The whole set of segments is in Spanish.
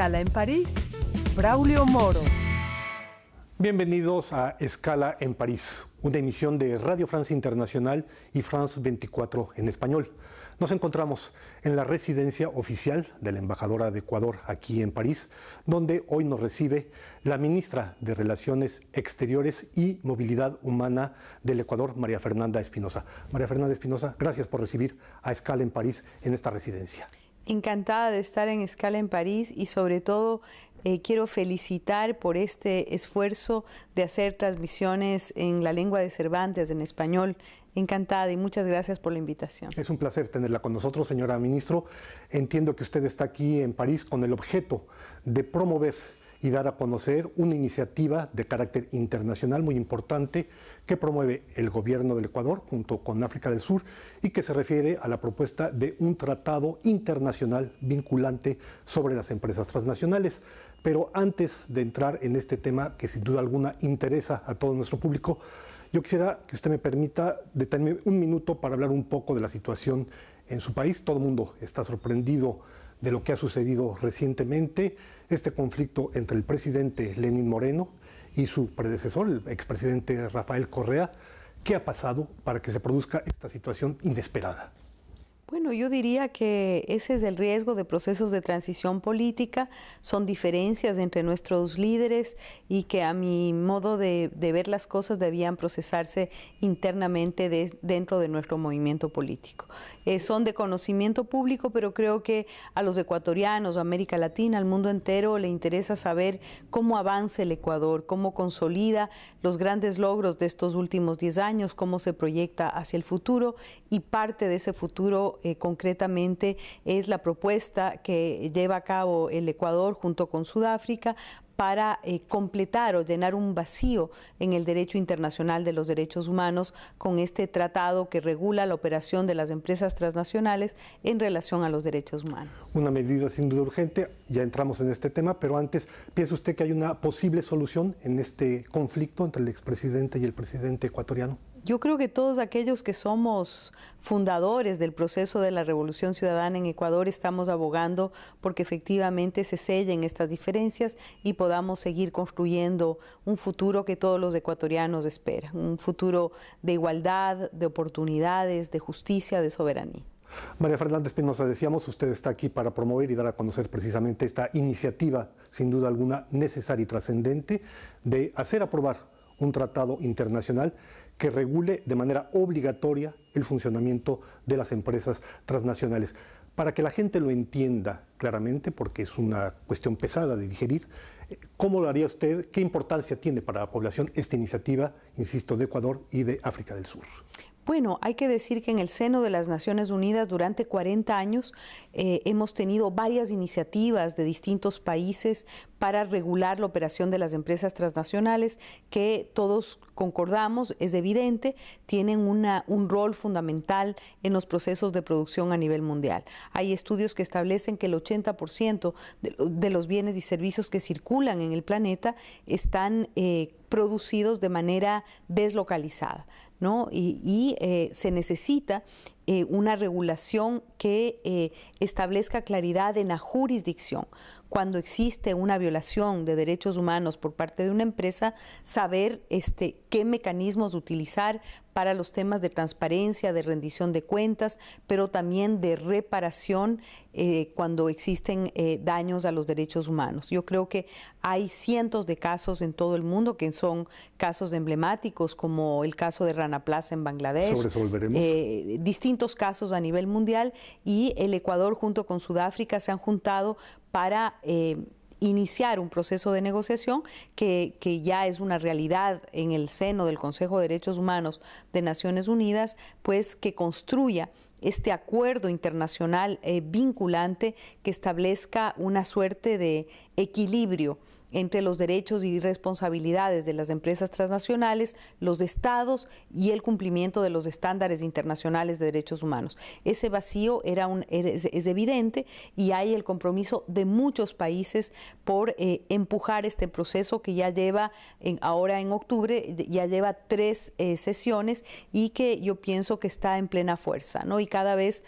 Escala en París, Braulio Moro. Bienvenidos a Escala en París, una emisión de Radio France Internacional y France 24 en español. Nos encontramos en la residencia oficial de la embajadora de Ecuador aquí en París, donde hoy nos recibe la ministra de Relaciones Exteriores y Movilidad Humana del Ecuador, María Fernanda Espinosa. María Fernanda Espinosa, gracias por recibir a Escala en París en esta residencia. Encantada de estar en Escala en París y sobre todo quiero felicitar por este esfuerzo de hacer transmisiones en la lengua de Cervantes, en español. Encantada y muchas gracias por la invitación. Es un placer tenerla con nosotros, señora ministro. Entiendo que usted está aquí en París con el objeto de promover y dar a conocer una iniciativa de carácter internacional muy importante que promueve el gobierno del Ecuador junto con África del Sur y que se refiere a la propuesta de un tratado internacional vinculante sobre las empresas transnacionales. Pero antes de entrar en este tema que sin duda alguna interesa a todo nuestro público, yo quisiera que usted me permita detenerme un minuto para hablar un poco de la situación en su país. Todo el mundo está sorprendido de lo que ha sucedido recientemente, este conflicto entre el presidente Lenín Moreno y su predecesor, el expresidente Rafael Correa. ¿Qué ha pasado para que se produzca esta situación inesperada? Bueno, yo diría que ese es el riesgo de procesos de transición política, son diferencias entre nuestros líderes y que a mi modo de ver las cosas debían procesarse internamente dentro de nuestro movimiento político. Son de conocimiento público, pero creo que a los ecuatorianos, a América Latina, al mundo entero le interesa saber cómo avanza el Ecuador, cómo consolida los grandes logros de estos últimos 10 años, cómo se proyecta hacia el futuro y parte de ese futuro concretamente es la propuesta que lleva a cabo el Ecuador junto con Sudáfrica para completar o llenar un vacío en el derecho internacional de los derechos humanos con este tratado que regula la operación de las empresas transnacionales en relación a los derechos humanos. Una medida sin duda urgente, ya entramos en este tema, pero antes, ¿piensa usted que hay una posible solución en este conflicto entre el expresidente y el presidente ecuatoriano? Yo creo que todos aquellos que somos fundadores del proceso de la Revolución Ciudadana en Ecuador estamos abogando porque efectivamente se sellen estas diferencias y podamos seguir construyendo un futuro que todos los ecuatorianos esperan, un futuro de igualdad, de oportunidades, de justicia, de soberanía. María Fernanda Espinosa, decíamos, usted está aquí para promover y dar a conocer precisamente esta iniciativa, sin duda alguna necesaria y trascendente, de hacer aprobar un tratado internacional que regule de manera obligatoria el funcionamiento de las empresas transnacionales. Para que la gente lo entienda claramente, porque es una cuestión pesada de digerir, ¿cómo lo haría usted? ¿Qué importancia tiene para la población esta iniciativa, insisto, de Ecuador y de África del Sur? Bueno, hay que decir que en el seno de las Naciones Unidas durante 40 años hemos tenido varias iniciativas de distintos países para regular la operación de las empresas transnacionales que todos concordamos, es evidente, tienen un rol fundamental en los procesos de producción a nivel mundial. Hay estudios que establecen que el 80% de los bienes y servicios que circulan en el planeta están producidos de manera deslocalizada, ¿no? Y se necesita una regulación que establezca claridad en la jurisdicción. Cuando existe una violación de derechos humanos por parte de una empresa, saber qué mecanismos utilizar para los temas de transparencia, de rendición de cuentas, pero también de reparación cuando existen daños a los derechos humanos. Yo creo que hay cientos de casos en todo el mundo que son casos emblemáticos, como el caso de Rana Plaza en Bangladesh, sobre eso volveremos. Distintos casos a nivel mundial, y el Ecuador junto con Sudáfrica se han juntado para iniciar un proceso de negociación que ya es una realidad en el seno del Consejo de Derechos Humanos de Naciones Unidas, pues que construya este acuerdo internacional vinculante que establezca una suerte de equilibrio entre los derechos y responsabilidades de las empresas transnacionales, los estados y el cumplimiento de los estándares internacionales de derechos humanos. Ese vacío es evidente y hay el compromiso de muchos países por empujar este proceso que ya lleva, ahora en octubre, ya lleva 3 sesiones y que yo pienso que está en plena fuerza, ¿no? Y cada vez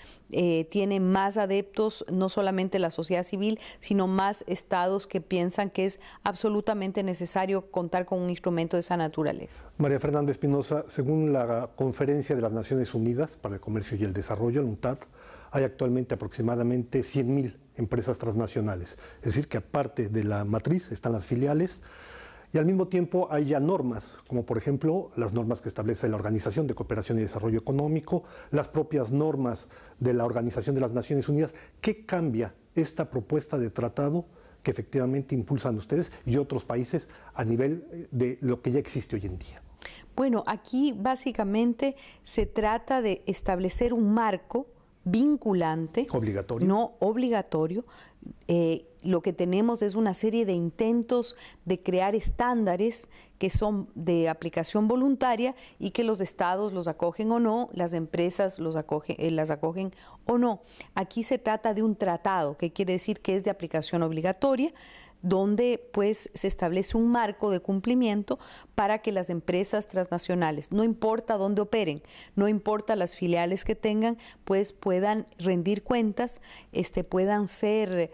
tiene más adeptos, no solamente la sociedad civil, sino más estados que piensan que es absolutamente necesario contar con un instrumento de esa naturaleza. María Fernanda Espinosa, según la Conferencia de las Naciones Unidas para el Comercio y el Desarrollo, la UNCTAD, hay actualmente aproximadamente 100.000 empresas transnacionales. Es decir, que aparte de la matriz están las filiales. Y al mismo tiempo hay ya normas, como por ejemplo las normas que establece la Organización de Cooperación y Desarrollo Económico, las propias normas de la Organización de las Naciones Unidas. ¿Qué cambia esta propuesta de tratado que efectivamente impulsan ustedes y otros países a nivel de lo que ya existe hoy en día? Bueno, aquí básicamente se trata de establecer un marco vinculante, obligatorio, no obligatorio. Lo que tenemos es una serie de intentos de crear estándares que son de aplicación voluntaria y que los estados los acogen o no, las empresas las acogen o no. Aquí se trata de un tratado, que quiere decir que es de aplicación obligatoria, donde pues se establece un marco de cumplimiento para que las empresas transnacionales, no importa dónde operen, no importa las filiales que tengan, pues puedan rendir cuentas, puedan ser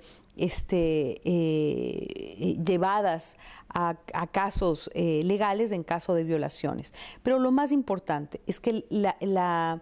llevadas a casos legales en caso de violaciones. Pero lo más importante es que la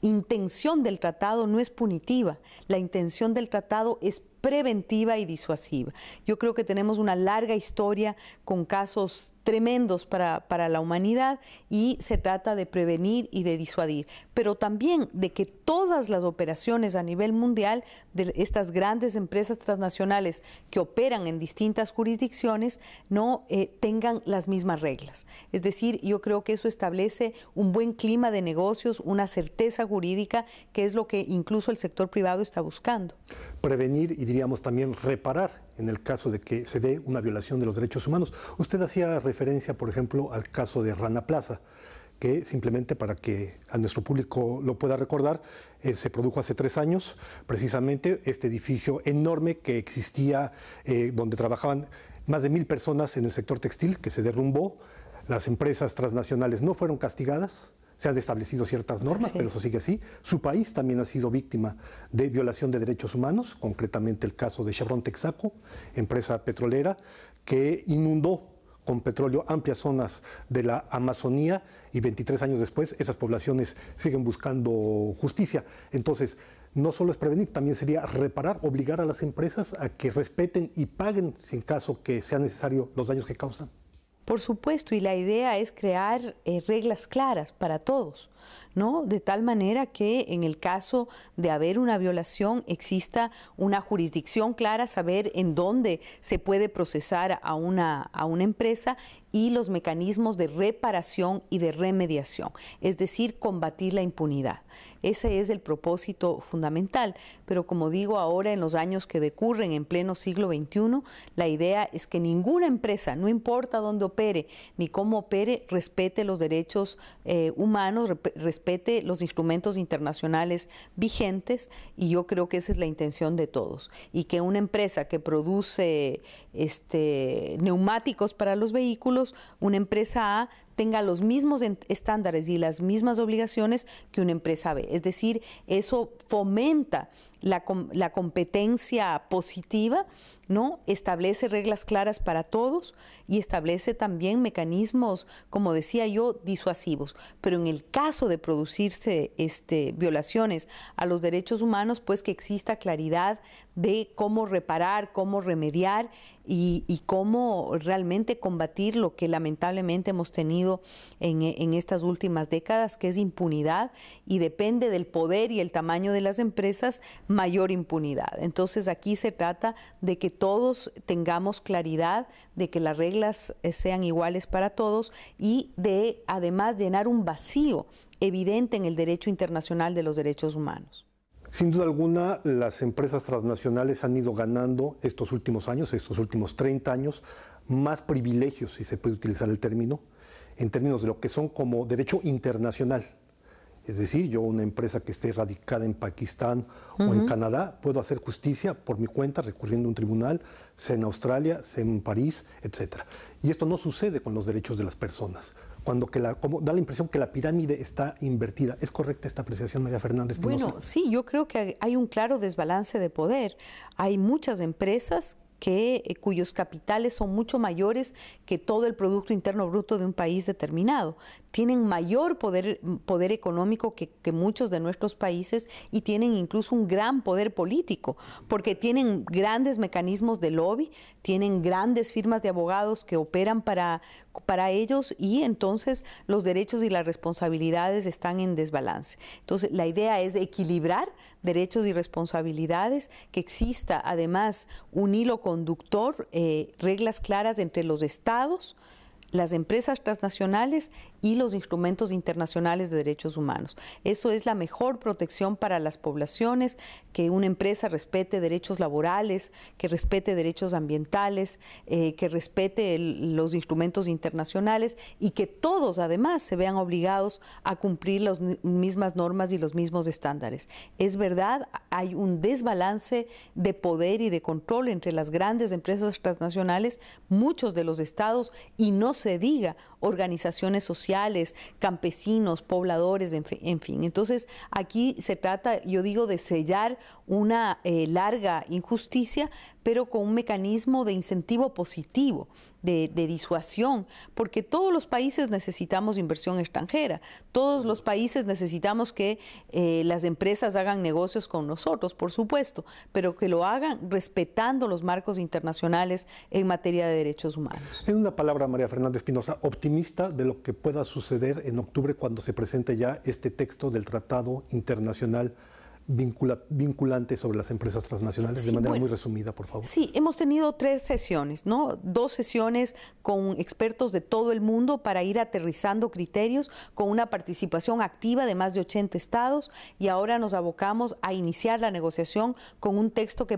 intención del tratado no es punitiva, la intención del tratado es preventiva y disuasiva. Yo creo que tenemos una larga historia con casos tremendos para la humanidad y se trata de prevenir y de disuadir, pero también de que todas las operaciones a nivel mundial de estas grandes empresas transnacionales que operan en distintas jurisdicciones no tengan las mismas reglas. Es decir, yo creo que eso establece un buen clima de negocios, una certeza jurídica, que es lo que incluso el sector privado está buscando. Prevenir y diríamos también reparar en el caso de que se dé una violación de los derechos humanos. Usted hacía referencia, por ejemplo, al caso de Rana Plaza, que simplemente para que a nuestro público lo pueda recordar, se produjo hace 3 años, precisamente este edificio enorme que existía, donde trabajaban más de 1.000 personas en el sector textil, que se derrumbó. Las empresas transnacionales no fueron castigadas, se han establecido ciertas normas, pero eso sigue así. Su país también ha sido víctima de violación de derechos humanos, concretamente el caso de Chevron Texaco, empresa petrolera que inundó con petróleo amplias zonas de la Amazonía y 23 años después esas poblaciones siguen buscando justicia. Entonces, no solo es prevenir, también sería reparar, obligar a las empresas a que respeten y paguen, sin caso que sea necesario, los daños que causan. Por supuesto, y la idea es crear reglas claras para todos, ¿no? De tal manera que en el caso de haber una violación exista una jurisdicción clara, saber en dónde se puede procesar a una empresa y los mecanismos de reparación y de remediación, es decir, combatir la impunidad. Ese es el propósito fundamental, pero como digo ahora, en los años que decurren en pleno siglo XXI, la idea es que ninguna empresa, no importa dónde opere ni cómo opere, respete los derechos humanos, respete los instrumentos internacionales vigentes, y yo creo que esa es la intención de todos. Y que una empresa que produce neumáticos para los vehículos, una empresa A, tenga los mismos estándares y las mismas obligaciones que una empresa B. Es decir, eso fomenta la competencia positiva, ¿no? Establece reglas claras para todos y establece también mecanismos, como decía yo, disuasivos. Pero en el caso de producirse violaciones a los derechos humanos, pues que exista claridad de cómo reparar, cómo remediar y cómo realmente combatir lo que lamentablemente hemos tenido en estas últimas décadas, que es impunidad, y depende del poder y el tamaño de las empresas, mayor impunidad. Entonces aquí se trata de que todos tengamos claridad, de que las reglas sean iguales para todos y de además llenar un vacío evidente en el derecho internacional de los derechos humanos. Sin duda alguna, las empresas transnacionales han ido ganando estos últimos años, estos últimos 30 años, más privilegios, si se puede utilizar el término, en términos de lo que son como derecho internacional. Es decir, yo, una empresa que esté radicada en Pakistán o en Canadá, puedo hacer justicia por mi cuenta recurriendo a un tribunal, sea en Australia, sea en París, etc. Y esto no sucede con los derechos de las personas. Como da la impresión que la pirámide está invertida. ¿Es correcta esta apreciación, María Fernanda Espinosa? Bueno, sí, yo creo que hay un claro desbalance de poder. Hay muchas empresas cuyos capitales son mucho mayores que todo el Producto Interno Bruto de un país determinado. Tienen mayor poder económico que muchos de nuestros países y tienen incluso un gran poder político, porque tienen grandes mecanismos de lobby, tienen grandes firmas de abogados que operan para ellos, y entonces los derechos y las responsabilidades están en desbalance. Entonces, la idea es equilibrar derechos y responsabilidades, que exista además un hilo conductor, reglas claras entre los estados, las empresas transnacionales y los instrumentos internacionales de derechos humanos. Eso es la mejor protección para las poblaciones, que una empresa respete derechos laborales, que respete derechos ambientales, que respete los instrumentos internacionales, y que todos además se vean obligados a cumplir las mismas normas y los mismos estándares. Es verdad, hay un desbalance de poder y de control entre las grandes empresas transnacionales, muchos de los estados, y no se diga organizaciones sociales, campesinos, pobladores, en fin. Entonces, aquí se trata, yo digo, de sellar una larga injusticia, pero con un mecanismo de incentivo positivo, de disuasión, porque todos los países necesitamos inversión extranjera, todos los países necesitamos que las empresas hagan negocios con nosotros, por supuesto, pero que lo hagan respetando los marcos internacionales en materia de derechos humanos. En una palabra, María Fernanda Espinosa, optimista de lo que pueda suceder en octubre cuando se presente ya este texto del Tratado Internacional vinculante sobre las empresas transnacionales, sí, de manera muy resumida, por favor. Sí, hemos tenido 3 sesiones, ¿no? 2 sesiones con expertos de todo el mundo para ir aterrizando criterios, con una participación activa de más de 80 estados, y ahora nos abocamos a iniciar la negociación con un texto que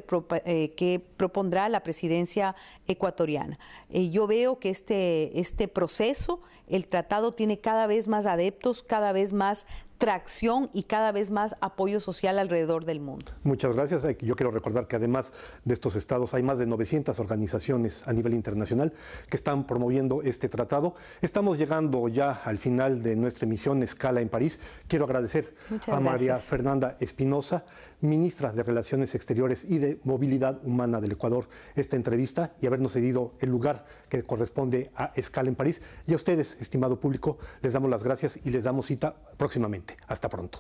propondrá la presidencia ecuatoriana. Yo veo que este proceso, el tratado tiene cada vez más adeptos, cada vez más tracción y cada vez más apoyo social alrededor del mundo. Muchas gracias. Yo quiero recordar que además de estos estados hay más de 900 organizaciones a nivel internacional que están promoviendo este tratado. Estamos llegando ya al final de nuestra emisión Escala en París. Quiero agradecer a María Fernanda Espinosa, ministra de Relaciones Exteriores y de Movilidad Humana del Ecuador, esta entrevista y habernos cedido el lugar que corresponde a Escala en París. Y a ustedes, estimado público, les damos las gracias y les damos cita próximamente. Hasta pronto.